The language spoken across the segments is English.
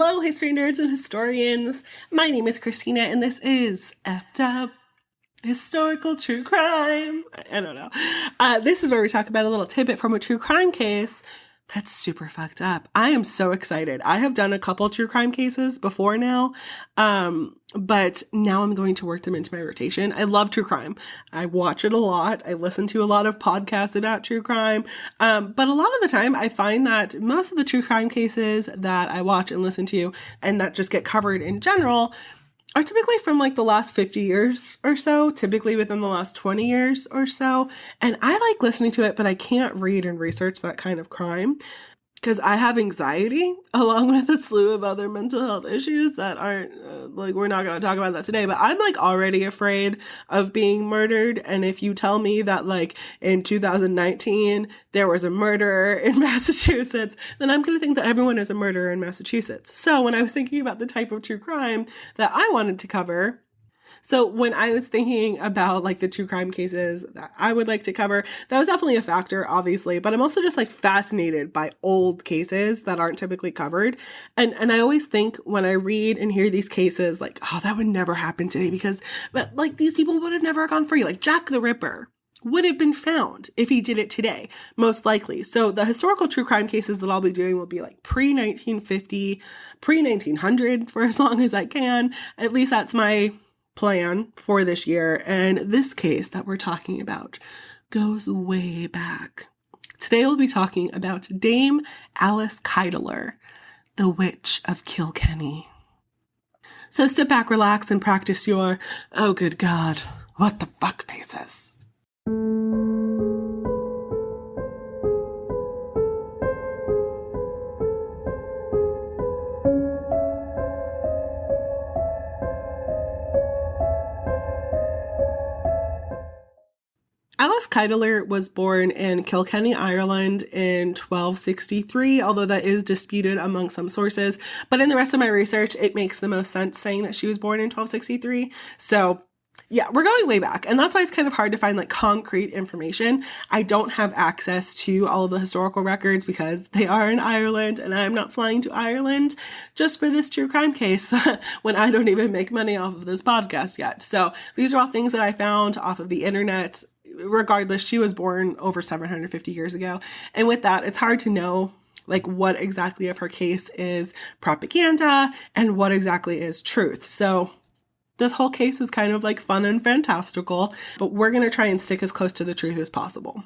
Hello, history nerds and historians. My name is Krystina, and this is Effed Up Historical True Crime. I don't know. This is where we talk about a little tidbit from a true crime case that's super fucked up. I am so excited. I have done a couple true crime cases before now, but now I'm going to work them into my rotation. I love true crime. I watch it a lot. I listen to a lot of podcasts about true crime, but a lot of the time I find that most of the true crime cases that I watch and listen to and that just get covered in general are typically from like the last 50 years or so, typically within the last 20 years or so. And I like listening to it, but I can't read and research that kind of crime because I have anxiety along with a slew of other mental health issues that aren't we're not going to talk about that today, but I'm like already afraid of being murdered. And if you tell me that like in 2019 there was a murderer in Massachusetts, then I'm going to think that everyone is a murderer in Massachusetts. So when I was thinking about the type of true crime that I wanted to cover, so when I was thinking about like the true crime cases that I would like to cover, that was definitely a factor, obviously, but I'm also just like fascinated by old cases that aren't typically covered. And I always think when I read and hear these cases, like, oh, that would never happen today because but like these people would have never gone free. Like Jack the Ripper would have been found if he did it today, most likely. So the historical true crime cases that I'll be doing will be like pre-1950, pre-1900 for as long as I can. At least that's my plan for this year, and this case that we're talking about goes way back. Today we'll be talking about Dame Alice Kyteler, the Witch of Kilkenny. So sit back, relax, and practice your, oh good God, what the fuck faces. Alice Kyteler was born in Kilkenny, Ireland in 1263, although that is disputed among some sources. But in the rest of my research, it makes the most sense saying that she was born in 1263. So yeah, we're going way back. And that's why it's kind of hard to find like concrete information. I don't have access to all of the historical records because they are in Ireland and I'm not flying to Ireland just for this true crime case when I don't even make money off of this podcast yet. So these are all things that I found off of the internet. Regardless, she was born over 750 years ago. And with that, it's hard to know like what exactly of her case is propaganda and what exactly is truth. So this whole case is kind of like fun and fantastical, but we're going to try and stick as close to the truth as possible.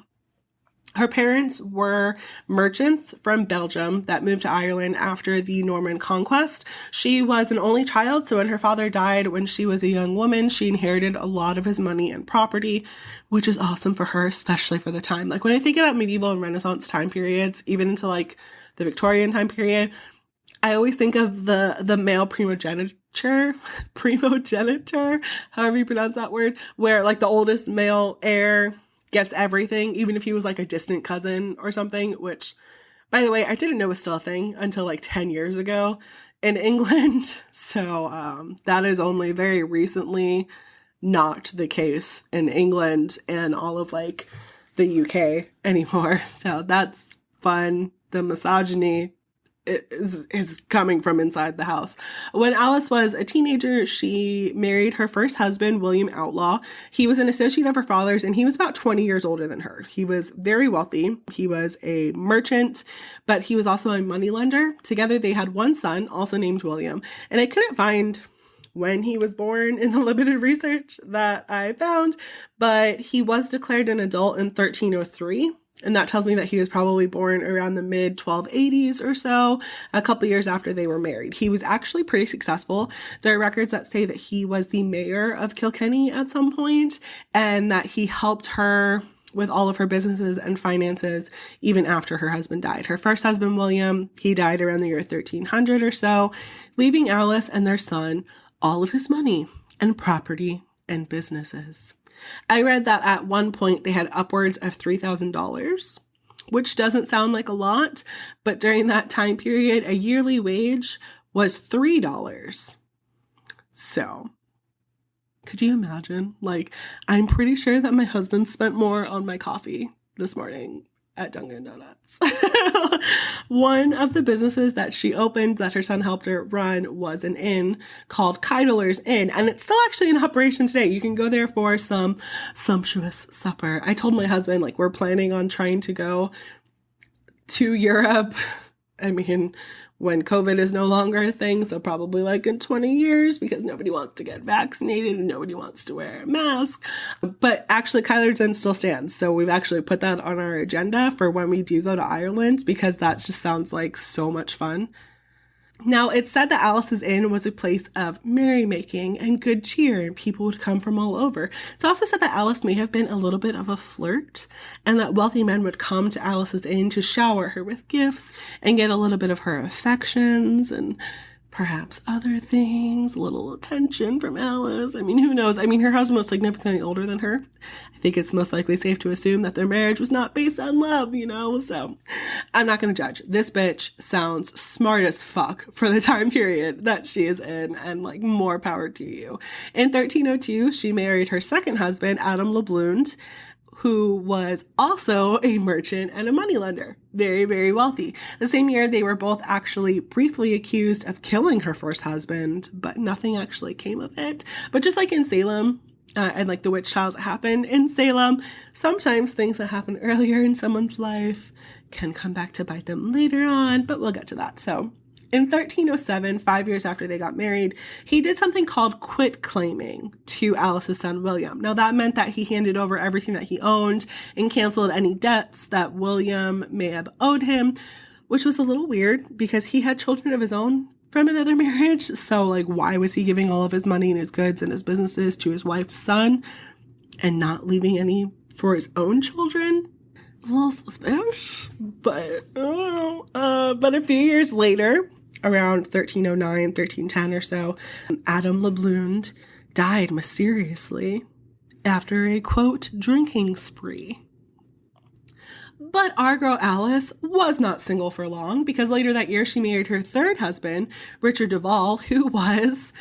Her parents were merchants from Belgium that moved to Ireland after the Norman conquest. She was an only child, so when her father died when she was a young woman, she inherited a lot of his money and property, which is awesome for her, especially for the time. Like when I think about medieval and Renaissance time periods, even into like the Victorian time period, I always think of the male primogeniture, however you pronounce that word, where like the oldest male heir gets everything, even if he was like a distant cousin or something, which, by the way, I didn't know was still a thing until like 10 years ago in England. So that is only very recently not the case in England and all of like the UK anymore. So that's fun. The misogyny is coming from inside the house. When Alice was a teenager, she married her first husband, William Outlaw. He was an associate of her father's, and he was about 20 years older than her. He was very wealthy. He was a merchant, but he was also a moneylender. Together, they had one son, also named William. And I couldn't find when he was born in the limited research that I found, but he was declared an adult in 1303. And that tells me that he was probably born around the mid-1280s or so, a couple years after they were married. He was actually pretty successful. There are records that say that he was the mayor of Kilkenny at some point, and that he helped her with all of her businesses and finances even after her husband died. Her first husband, William, he died around the year 1300 or so, leaving Alice and their son all of his money and property and businesses. I read that at one point they had upwards of $3,000, which doesn't sound like a lot, but during that time period, a yearly wage was $3. So, could you imagine? Like, I'm pretty sure that my husband spent more on my coffee this morning at Dunkin' Donuts. One of the businesses that she opened that her son helped her run was an inn called Kyteler's Inn, and it's still actually in operation today. You can go there for some sumptuous supper. I told my husband, like, we're planning on trying to go to Europe. I mean, when COVID is no longer a thing, so probably like in 20 years, because nobody wants to get vaccinated and nobody wants to wear a mask. But actually, Kyteler's Inn still stands. So we've actually put that on our agenda for when we do go to Ireland, because that just sounds like so much fun. Now, it's said that Alice's Inn was a place of merrymaking and good cheer, and people would come from all over. It's also said that Alice may have been a little bit of a flirt, and that wealthy men would come to Alice's Inn to shower her with gifts and get a little bit of her affections and perhaps other things, a little attention from Alice. I mean, who knows? I mean, her husband was significantly older than her. I think it's most likely safe to assume that their marriage was not based on love, you know? So I'm not going to judge. This bitch sounds smart as fuck for the time period that she is in, and like, more power to you. In 1302, she married her second husband, Adam Leblund, who was also a merchant and a moneylender. Very, very wealthy. The same year, they were both actually briefly accused of killing her first husband, but nothing actually came of it. But just like in Salem, and like the witch trials that happened in Salem, sometimes things that happen earlier in someone's life can come back to bite them later on, but we'll get to that. So in 1307, 5 years after they got married, he did something called quit claiming to Alice's son, William. Now, that meant that he handed over everything that he owned and canceled any debts that William may have owed him, which was a little weird because he had children of his own from another marriage. So, like, why was he giving all of his money and his goods and his businesses to his wife's son and not leaving any for his own children? A little suspicious, but a few years later, around 1309, 1310 or so, Adam Leblund died mysteriously after a, quote, drinking spree. But our girl Alice was not single for long, because later that year she married her third husband, Richard Duval, who was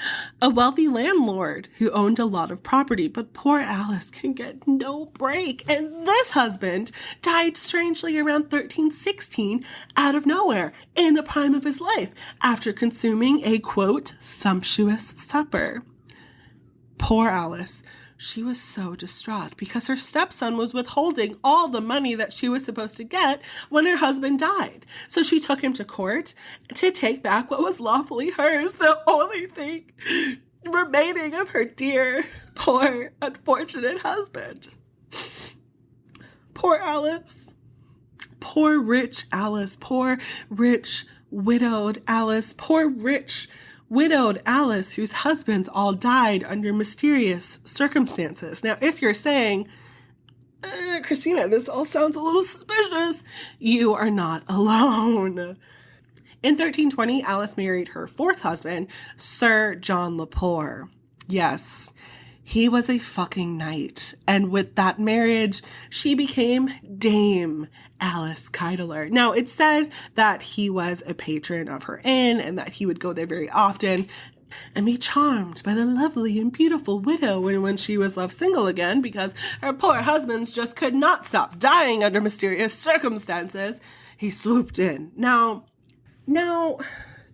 a wealthy landlord who owned a lot of property. But poor Alice can get no break. And this husband died strangely around 1316 out of nowhere in the prime of his life after consuming a, quote, sumptuous supper. Poor Alice. She was so distraught because her stepson was withholding all the money that she was supposed to get when her husband died. So she took him to court to take back what was lawfully hers, the only thing remaining of her dear, poor, unfortunate husband. Poor Alice. Poor rich Alice. Poor rich widowed Alice. Poor rich widowed Alice, whose husbands all died under mysterious circumstances. Now, if you're saying, Krystina, this all sounds a little suspicious, you are not alone. In 1320, Alice married her fourth husband, Sir John Lepore. Yes, he was a fucking knight. And with that marriage, she became Dame Alice Kyteler. Now, it's said that he was a patron of her inn and that he would go there very often and be charmed by the lovely and beautiful widow. And when she was left single again, because her poor husbands just could not stop dying under mysterious circumstances, he swooped in. Now,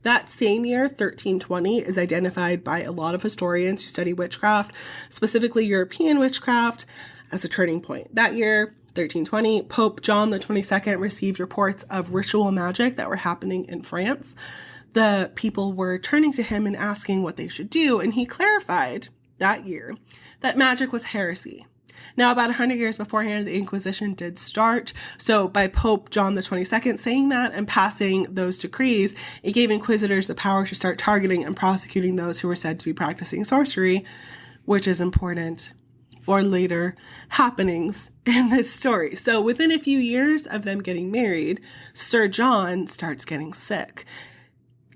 that same year, 1320, is identified by a lot of historians who study witchcraft, specifically European witchcraft, as a turning point. That year, 1320, Pope John the 22nd received reports of ritual magic that were happening in France. The people were turning to him and asking what they should do, and he clarified that year that magic was heresy. Now, about 100 years beforehand, the Inquisition did start. So by Pope John the 22nd saying that and passing those decrees, it gave inquisitors the power to start targeting and prosecuting those who were said to be practicing sorcery, which is important for later happenings in this story. So within a few years of them getting married, Sir John starts getting sick.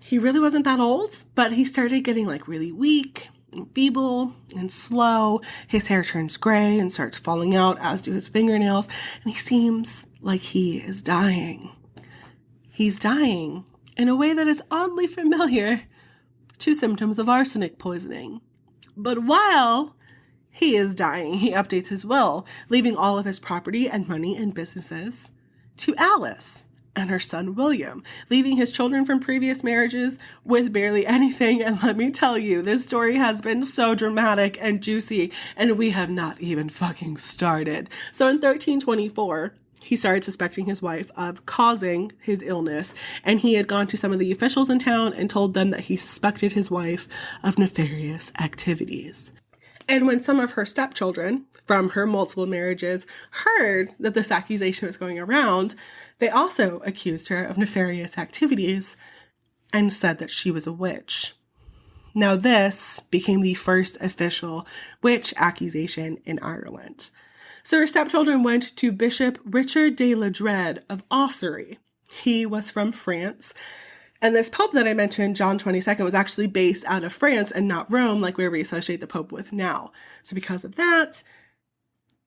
He really wasn't that old, but he started getting like really weak and feeble and slow. His hair turns gray and starts falling out, as do his fingernails, and he seems like he is dying. He's dying in a way that is oddly familiar to symptoms of arsenic poisoning. But while he is dying, he updates his will, leaving all of his property and money and businesses to Alice and her son William, leaving his children from previous marriages with barely anything. And let me tell you, this story has been so dramatic and juicy, and we have not even fucking started. So in 1324, he started suspecting his wife of causing his illness, and he had gone to some of the officials in town and told them that he suspected his wife of nefarious activities. And when some of her stepchildren from her multiple marriages heard that this accusation was going around, they also accused her of nefarious activities and said that she was a witch. Now this became the first official witch accusation in Ireland. So her stepchildren went to Bishop Richard de la Dread of Ossory. He was from France. And this pope that I mentioned, John 22nd, was actually based out of France and not Rome, like where we associate the pope with now. So because of that,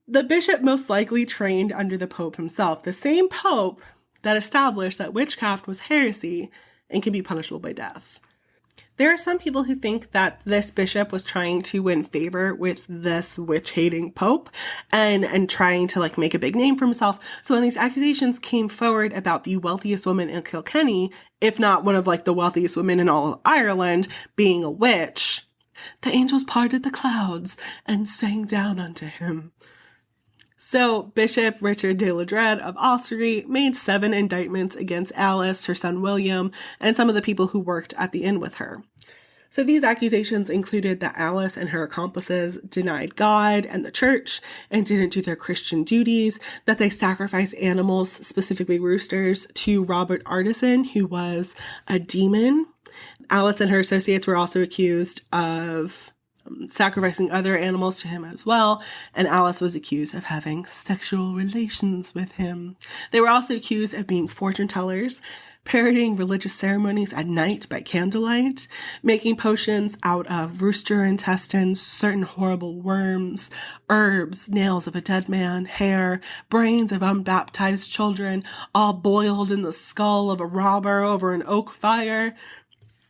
the bishop most likely trained under the pope himself, the same pope that established that witchcraft was heresy and can be punishable by death. There are some people who think that this bishop was trying to win favor with this witch-hating pope and trying to like make a big name for himself. So when these accusations came forward about the wealthiest woman in Kilkenny, if not one of like the wealthiest women in all of Ireland, being a witch, the angels parted the clouds and sang down unto him. So Bishop Richard de la Dread of Ossory made 7 indictments against Alice, her son William, and some of the people who worked at the inn with her. So these accusations included that Alice and her accomplices denied God and the church and didn't do their Christian duties, that they sacrificed animals, specifically roosters, to Robert Artisan, who was a demon. Alice and her associates were also accused of sacrificing other animals to him as well, and Alice was accused of having sexual relations with him. They were also accused of being fortune tellers, parodying religious ceremonies at night by candlelight, making potions out of rooster intestines, certain horrible worms, herbs, nails of a dead man, hair, brains of unbaptized children, all boiled in the skull of a robber over an oak fire.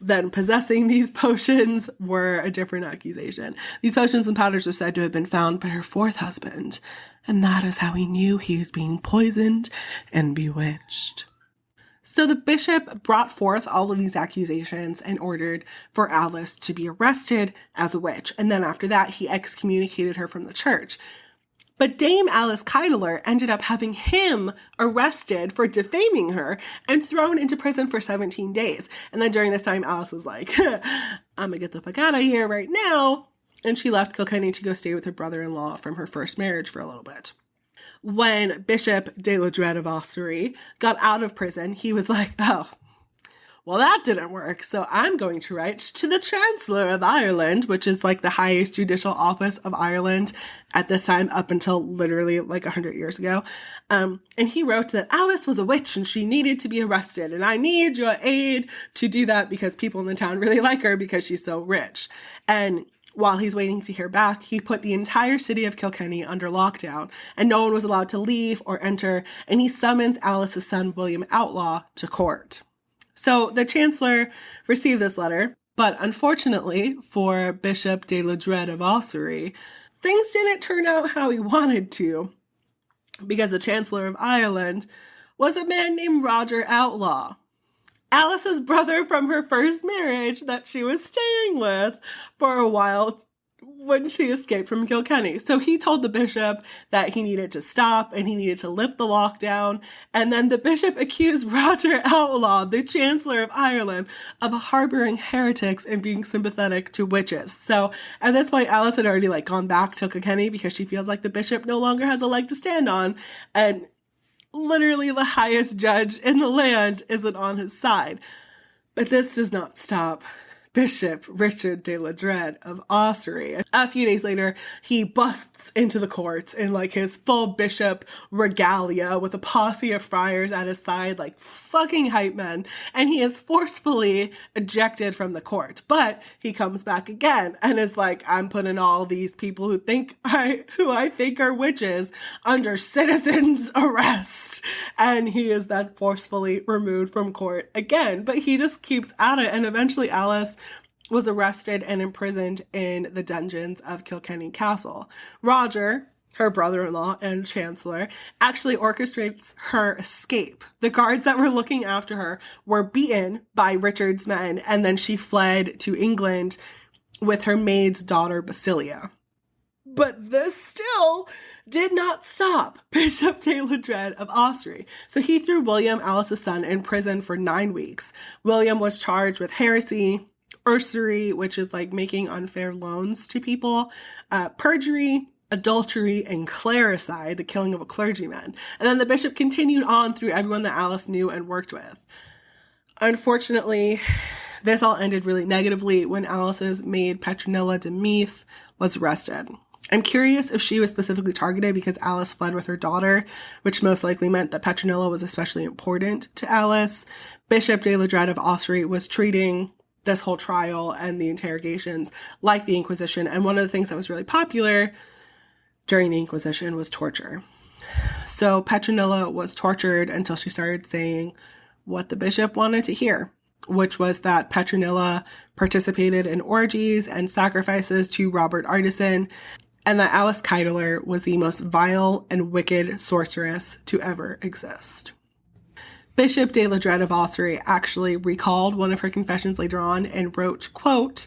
Then possessing these potions were a different accusation. These potions and powders were said to have been found by her 4th husband, and that is how he knew he was being poisoned and bewitched. So the bishop brought forth all of these accusations and ordered for Alice to be arrested as a witch, and then after that he excommunicated her from the church. But Dame Alice Kyteler ended up having him arrested for defaming her and thrown into prison for 17 days. And then during this time, Alice was like, I'm gonna get the fuck out of here right now. And she left Kilkenny to go stay with her brother-in-law from her first marriage for a little bit. When Bishop de la Dread of Ossory got out of prison, he was like, oh, well, that didn't work, so I'm going to write to the Chancellor of Ireland, which is like the highest judicial office of Ireland at this time, up until literally like 100 years ago. And he wrote that Alice was a witch and she needed to be arrested, and I need your aid to do that because people in the town really like her because she's so rich. And while he's waiting to hear back, he put the entire city of Kilkenny under lockdown, and no one was allowed to leave or enter, and he summoned Alice's son, William Outlaw, to court. So the chancellor received this letter, but unfortunately for Bishop de la Dread of Ossory, things didn't turn out how he wanted to, because the Chancellor of Ireland was a man named Roger Outlaw, Alice's brother from her first marriage that she was staying with for a while when she escaped from Kilkenny. So he told the bishop that he needed to stop and he needed to lift the lockdown. And then the bishop accused Roger Outlaw, the Chancellor of Ireland, of harboring heretics and being sympathetic to witches. So at this point, Alice had already gone back to Kilkenny because she feels like the bishop no longer has a leg to stand on. And literally the highest judge in the land isn't on his side. But this does not stop Bishop Richard de la Dread of Ossory. A few days later, he busts into the court in his full bishop regalia with a posse of friars at his side, fucking hype men, and he is forcefully ejected from the court. But he comes back again and is like, I'm putting all these people who I think are witches under citizen's arrest. And he is then forcefully removed from court again. But he just keeps at it, and eventually Alice was arrested and imprisoned in the dungeons of Kilkenny Castle. Roger her brother-in-law and chancellor, actually orchestrates her escape. The guards that were looking after her were beaten by Richard's men, and then she fled to England with her maid's daughter, Basilia. But this still did not stop Bishop de la Dread of Ossory. So he threw William, Alice's son, in prison for 9 weeks. William was charged with heresy, usury, which is like making unfair loans to people, perjury, adultery, and clericide, the killing of a clergyman. And then the bishop continued on through everyone that Alice knew and worked with. Unfortunately, this all ended really negatively when Alice's maid Petronilla de Meath was arrested. I'm curious if she was specifically targeted because Alice fled with her daughter, which most likely meant that Petronilla was especially important to Alice. Bishop de la Dread of Ossory was treating this whole trial and the interrogations like the Inquisition, and one of the things that was really popular during the Inquisition was torture. So Petronilla was tortured until she started saying what the bishop wanted to hear, which was that Petronilla participated in orgies and sacrifices to Robert Artisan, and that Alice Kyteler was the most vile and wicked sorceress to ever exist. Bishop de la Dread of Ossory actually recalled one of her confessions later on and wrote, quote,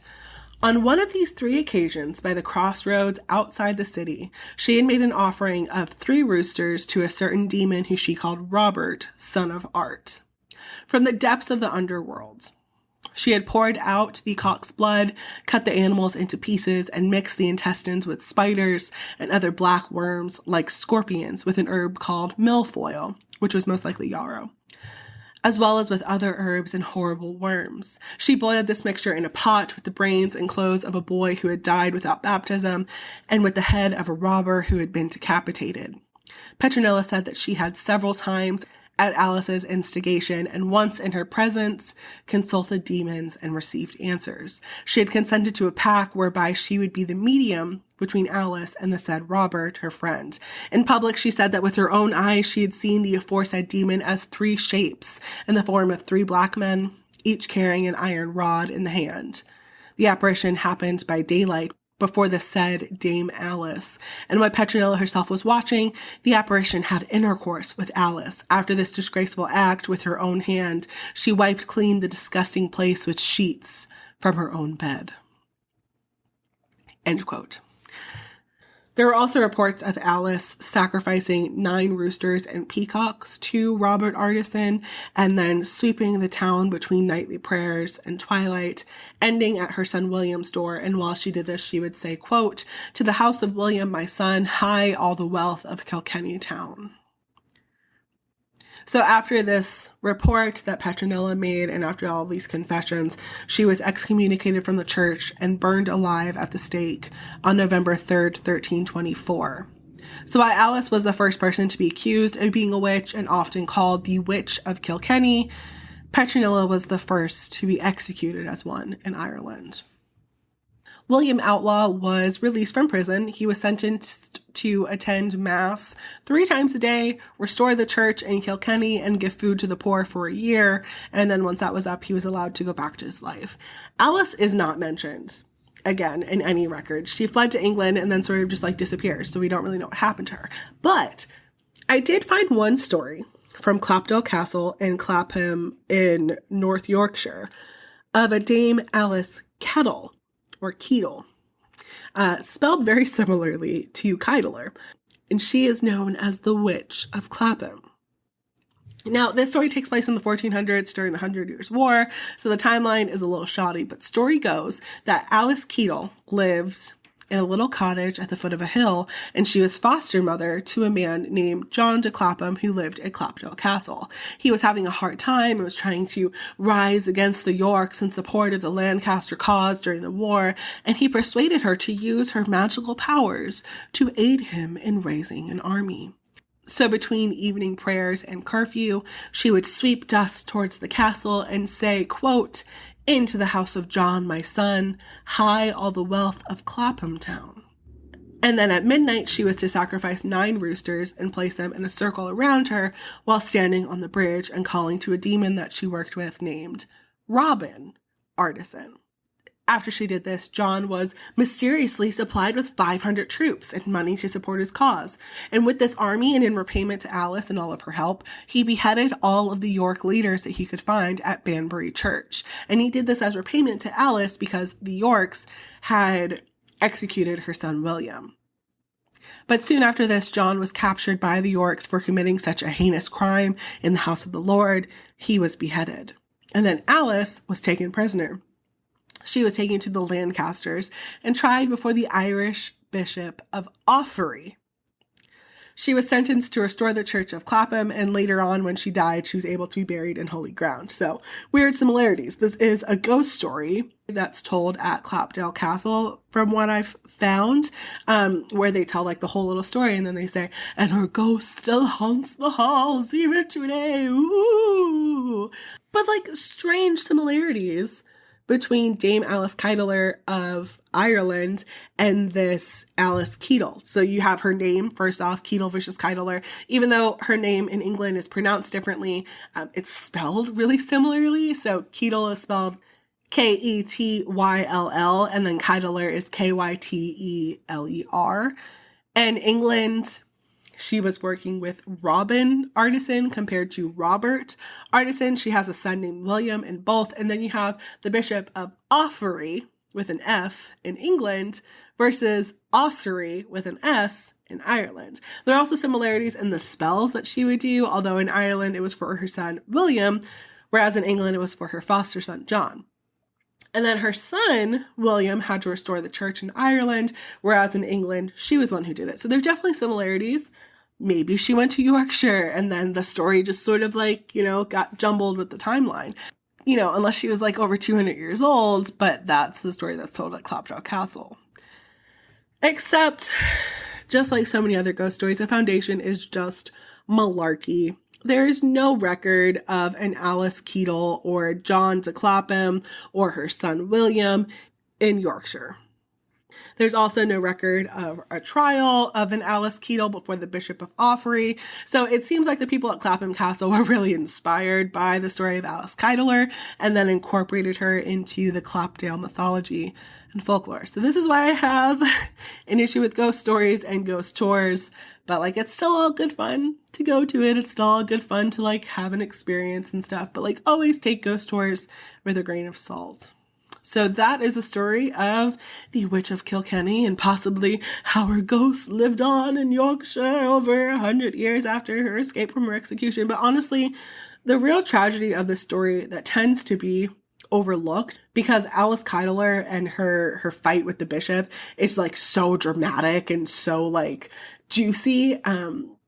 "On one of these 3 occasions by the crossroads outside the city, she had made an offering of 3 roosters to a certain demon who she called Robert, son of Art, from the depths of the underworld. She had poured out the cock's blood, cut the animals into pieces, and mixed the intestines with spiders and other black worms like scorpions with an herb called milfoil, which was most likely yarrow, as well as with other herbs and horrible worms. She boiled this mixture in a pot with the brains and clothes of a boy who had died without baptism and with the head of a robber who had been decapitated. Petronilla said that she had several times at Alice's instigation and once in her presence consulted demons and received answers. She had consented to a pact whereby she would be the medium between Alice and the said Robert, her friend. In public, she said that with her own eyes, she had seen the aforesaid demon as 3 shapes in the form of 3 black men, each carrying an iron rod in the hand. The apparition happened by daylight before the said Dame Alice, and while Petronilla herself was watching, the apparition had intercourse with Alice. After this disgraceful act with her own hand, she wiped clean the disgusting place with sheets from her own bed." End quote. There were also reports of Alice sacrificing 9 roosters and peacocks to Robert Artisan and then sweeping the town between nightly prayers and twilight, ending at her son William's door. And while she did this, she would say, quote, "To the house of William, my son, hie all the wealth of Kilkenny town." So after this report that Petronilla made and after all these confessions, she was excommunicated from the church and burned alive at the stake on November 3rd, 1324. So while Alice was the first person to be accused of being a witch and often called the Witch of Kilkenny, Petronilla was the first to be executed as one in Ireland. William Outlaw was released from prison. He was sentenced to attend Mass 3 times a day, restore the church in Kilkenny, and give food to the poor for a year. And then once that was up, he was allowed to go back to his life. Alice is not mentioned again in any record. She fled to England and then sort of just like disappears, so we don't really know what happened to her. But I did find one story from Clapdale Castle in Clapham in North Yorkshire of a Dame Alice Kettle, or Keetle, spelled very similarly to Kyteler, and she is known as the Witch of Clapham. Now, this story takes place in the 1400s during the 100 Years' War, so the timeline is a little shoddy, but story goes that Alice Keetle lives in a little cottage at the foot of a hill, and she was foster mother to a man named John de Clapham who lived at Clapdale Castle. He was having a hard time and was trying to rise against the Yorks in support of the Lancaster cause during the war, and he persuaded her to use her magical powers to aid him in raising an army. So between evening prayers and curfew, she would sweep dust towards the castle and say, quote, "Into the house of John, my son, hie all the wealth of Clapham town." And then at midnight, she was to sacrifice 9 roosters and place them in a circle around her while standing on the bridge and calling to a demon that she worked with named Robin Artisan. After she did this, John was mysteriously supplied with 500 troops and money to support his cause. And with this army, and in repayment to Alice and all of her help, he beheaded all of the York leaders that he could find at Banbury Church. And he did this as repayment to Alice because the Yorks had executed her son William. But soon after this, John was captured by the Yorks for committing such a heinous crime in the house of the Lord. He was beheaded. And then Alice was taken prisoner. She was taken to the Lancasters and tried before the Irish Bishop of Offaly. She was sentenced to restore the Church of Clapham, and later on, when she died, she was able to be buried in holy ground. So, weird similarities. This is a ghost story that's told at Clapdale Castle, from what I've found, where they tell like the whole little story, and then they say, and her ghost still haunts the halls even today. Ooh. But like strange similarities between Dame Alice Kyteler of Ireland and this Alice Keetle. So you have her name, first off, Keetle versus Kyteler. Even though her name in England is pronounced differently, it's spelled really similarly. So Keetle is spelled Ketyll, and then Kyteler is Kyteler. And England, she was working with Robin Artisan compared to Robert Artisan. She has a son named William in both. And then you have the Bishop of Offaly with an F in England versus Ossory with an S in Ireland. There are also similarities in the spells that she would do, although in Ireland it was for her son William, whereas in England it was for her foster son John. And then her son, William, had to restore the church in Ireland, whereas in England, she was one who did it. So there are definitely similarities. Maybe she went to Yorkshire, and then the story just sort of like, got jumbled with the timeline. Unless she was like over 200 years old, but that's the story that's told at Clapdale Castle. Except, just like so many other ghost stories, the foundation is just malarkey. There is no record of an Alice Keetle or John de Clapham or her son William in Yorkshire. There's also no record of a trial of an Alice Keetle before the Bishop of Offaly. So it seems like the people at Clapham Castle were really inspired by the story of Alice Kyteler and then incorporated her into the Clapdale mythology and folklore. So this is why I have an issue with ghost stories and ghost tours. But it's still all good fun to go to it. It's still all good fun to have an experience and stuff. But always take ghost tours with a grain of salt. So that is the story of the Witch of Kilkenny and possibly how her ghost lived on in Yorkshire over 100 years after her escape from her execution. But honestly, the real tragedy of this story that tends to be overlooked because Alice Kyteler and her fight with the bishop is so dramatic and so juicy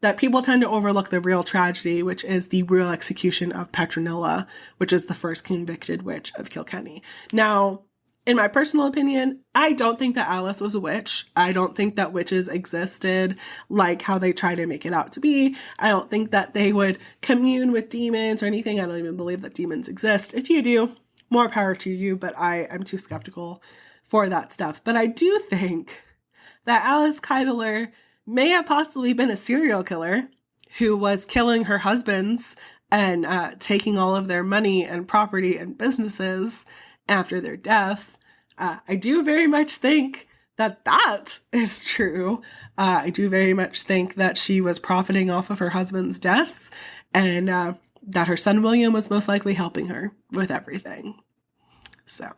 that people tend to overlook the real tragedy, which is the real execution of Petronilla, which is the first convicted witch of Kilkenny. Now, in my personal opinion, I don't think that Alice was a witch. I don't think that witches existed like how they try to make it out to be. I don't think that they would commune with demons or anything. I don't even believe that demons exist. If you do, more power to you, but I am too skeptical for that stuff. But I do think that Alice Kyteler may have possibly been a serial killer who was killing her husbands and taking all of their money and property and businesses after their death. I do very much think that is true. I do very much think that she was profiting off of her husband's deaths and that her son William was most likely helping her with everything. So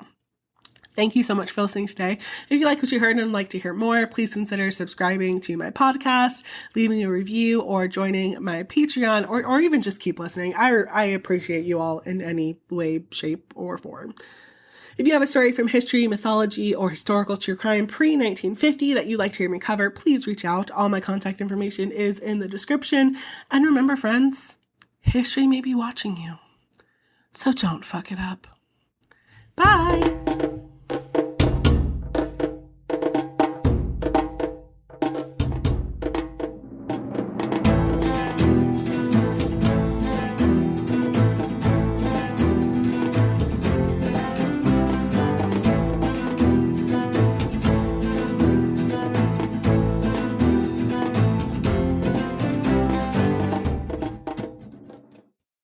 thank you so much for listening today. If you like what you heard and would like to hear more, please consider subscribing to my podcast, leaving a review, or joining my Patreon, or even just keep listening. I appreciate you all in any way, shape, or form. If you have a story from history, mythology, or historical true crime pre-1950 that you'd like to hear me cover, please reach out. All my contact information is in the description. And remember, friends, history may be watching you, so don't fuck it up. Bye!